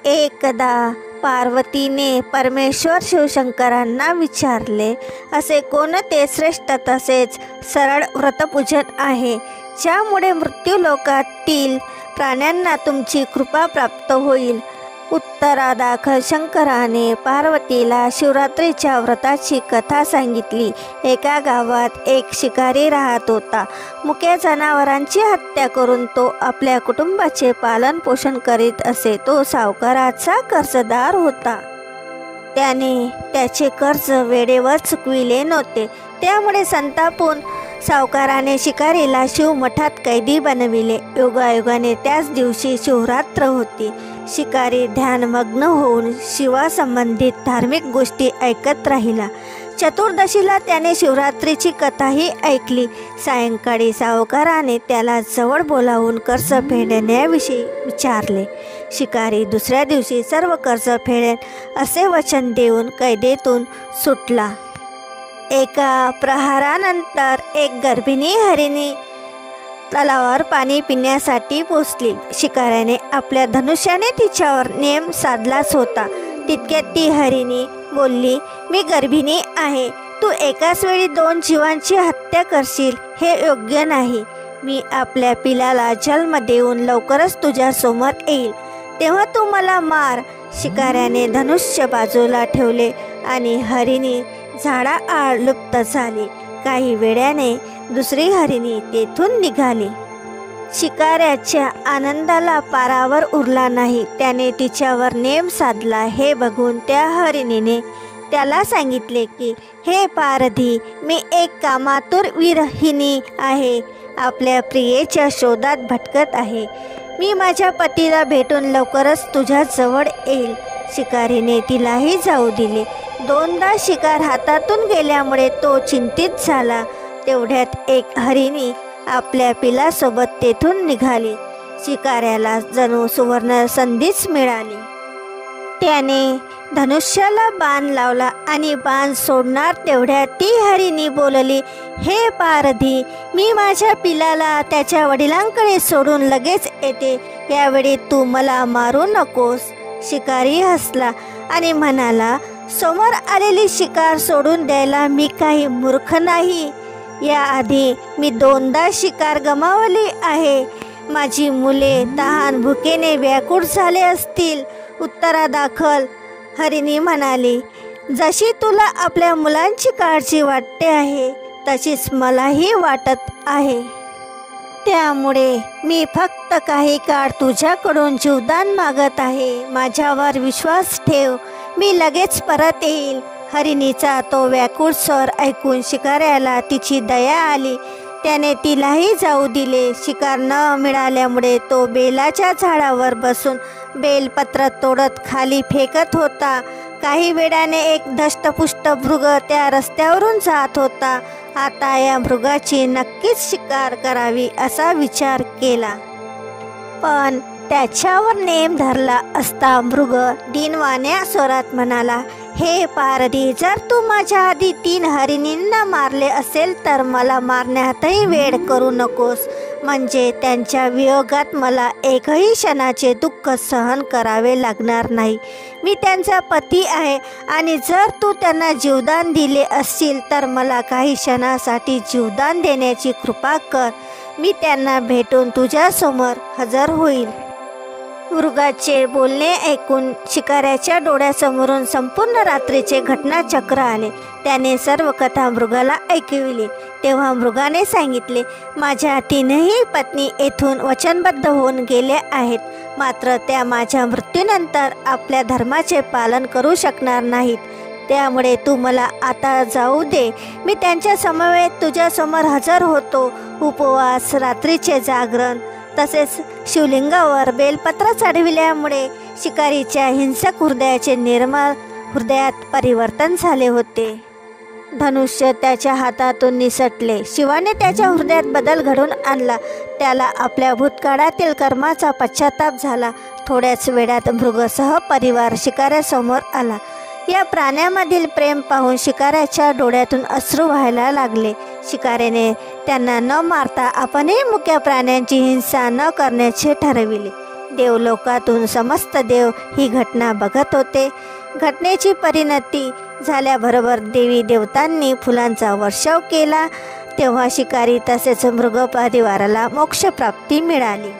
एकदा पार्वतीने परमेश्वर शिवशंकरांना विचारले, असे कोणते श्रेष्ठ तसेच सरळ व्रतपूजन आहे ज्यामुळे मृत्यूलोकातील प्राण्यांना तुमची कृपा प्राप्त होईल? उत्तरादाखल शंकराने पार्वतीला शिवरात्रीच्या व्रताची कथा सांगितली. एका गावात एक शिकारी राहत होता. मुक्या जनावरांची हत्या करून तो आपल्या कुटुंबाचे पालन पोषण करीत असे. तो सावकाराचा कर्जदार होता. त्याने त्याचे कर्ज वेळेवर चुकविले नव्हते. त्यामुळे संतापून सावकाराने शिकारीला शिवमठात कैदी बनविले. योगायोगाने त्याच दिवशी शिवरात्र होती. शिकारी ध्यानमग्न होऊन शिवासंबंधित धार्मिक गोष्टी ऐकत राहिला. चतुर्दशीला त्याने शिवरात्रीची कथाही ऐकली. सायंकाळी सावकाराने त्याला जवळ बोलावून कर्ज फेडण्याविषयी विचारले. शिकारी दुसऱ्या दिवशी सर्व कर्ज फेडेन असे वचन देऊन कैदेतून सुटला. एका प्रहारानंतर एक गर्भिणी हरिणी तलावावर पाणी पिण्यासाठी पोचली. शिकाऱ्याने आपल्या धनुष्याने तिच्यावर नेम साधलाच होता. तितक्यात ती हरिणी बोलली, मी गर्भिणी आहे. तू एकाच वेळी 2 जीवांची हत्या करशील हे योग्य नाही. मी आपल्या पिलाला जन्म देऊन लवकरच तुझ्या समोर येईल, तेव्हा तू मला मार. शिकाऱ्याने धनुष्य बाजूला ठेवले आणि हरिणी झाडाआड लुप्त झाली. काही वेळाने दुसरी हरिणी तेथून निघाली. शिकाऱ्याच्या आनंदाला पारावर उरला नाही. त्याने तिच्यावर नेम साधला. हे बघून त्या हरिणीने त्याला सांगितले की, हे पारधी, मी एक कामातुर विरहिणी आहे. आपल्या प्रियेच्या शोधात भटकत आहे. मी माझ्या पतीला भेटून लवकरच तुझ्या जवळ येईल. शिकारीने तिलाही जाऊ दिले. 2दा शिकार हातातून गेल्यामुळे तो चिंतित झाला. तेवढ्यात एक हरिणी आपल्या पिलासोबत तेथून निघाली. शिकाऱ्याला जणू सुवर्ण संधीच मिळाली. त्याने धनुष्याला बाण लावला आणि बाण सोडणार तेवढ्यात ती हरिणी बोलली, हे पारधी, मी माझ्या पिलाला त्याच्या वडिलांकडे सोडून लगेच येते. यावेळी तू मला मारू नकोस. शिकारी हसला आणि म्हणाला, समोर आलेली शिकार सोडून द्यायला मी काही मूर्ख नाही. याआधी मी 2दा शिकार गमावली आहे. माझी मुले तहान भुकेने व्याकुळ झाले असतील. उत्तरादाखल हरिणी म्हणाली, जशी तुला आपल्या मुलांची काळजी वाटते आहे तशीच मलाही वाटत आहे. त्यामुळे मी फक्त काही काळ तुझ्याकडून जीवदान मागत आहे. माझ्यावर विश्वास ठेव, मी लगेच परत येईल. हरिणीचा तो व्याकुळ स्वर ऐकून शिकाऱ्याला तिची दया आली. त्याने तिलाही जाऊ दिले. शिकार न मिळाल्यामुळे तो बेलाच्या झाडावर बसून बेलपत्र तोडत खाली फेकत होता. काही वेळाने एक धष्टपुष्ट मृग त्या रस्त्यावरून जात होता. आता या मृगाची नक्कीच शिकार करावी असा विचार केला. पण त्याच्यावर नेम धरला असता मृग दिनवाण्या स्वरात म्हणाला, हे पारधी, जर तू माझ्या आधी 3 हरिणींना मारले असेल तर मला मारण्यातही वेळ करू नकोस. म्हणजे त्यांच्या वियोगात मला एकही क्षणाचे दुःख सहन करावे लागणार नाही. मी त्यांचा पती आहे आणि जर तू त्यांना जीवदान दिले असशील तर मला काही क्षणासाठी जीवदान देण्याची कृपा कर. मी त्यांना भेटून तुझ्यासमोर हजर होईल. मृगाचे बोलणे ऐकून शिकाऱ्याच्या डोळ्यासमोरून संपूर्ण रात्रीचे घटनाचक्र आले. त्याने सर्व कथा मृगाला ऐकविली. तेव्हा मृगाने सांगितले, माझ्या 3ही पत्नी येथून वचनबद्ध होऊन गेल्या आहेत. मात्र त्या माझ्या मृत्यूनंतर आपल्या धर्माचे पालन करू शकणार नाहीत. त्यामुळे तू मला आता जाऊ दे. मी त्यांच्या समवेत तुझ्यासमोर हजर होतो. उपवास, रात्रीचे जागरण तसेच शिवलिंगावर बेलपत्र चढविल्यामुळे शिकारीच्या हिंसक हृदयाचे निर्मळ हृदयात परिवर्तन झाले होते. धनुष्य त्याच्या हातातून निसटले. शिवाने त्याच्या हृदयात बदल घडवून आणला. त्याला आपल्या भूतकाळातील कर्माचा पश्चाताप झाला. थोड्याच वेळात मृगसह परिवार शिकाऱ्यासमोर आला. या प्राण्यामधील प्रेम पाहून शिकाऱ्याच्या डोळ्यातून अश्रू व्हायला लागले. शिकाऱ्याने त्यांना न मारता आपणही मुक्या प्राण्यांची हिंसा न करण्याचे ठरविले. देवलोकातून समस्त देव ही घटना बघत होते. घटनेची परिणती झाल्याबरोबर देवी देवतांनी फुलांचा वर्षाव केला. तेव्हा शिकारी तसेच मृग परिवाराला मोक्षप्राप्ती मिळाली.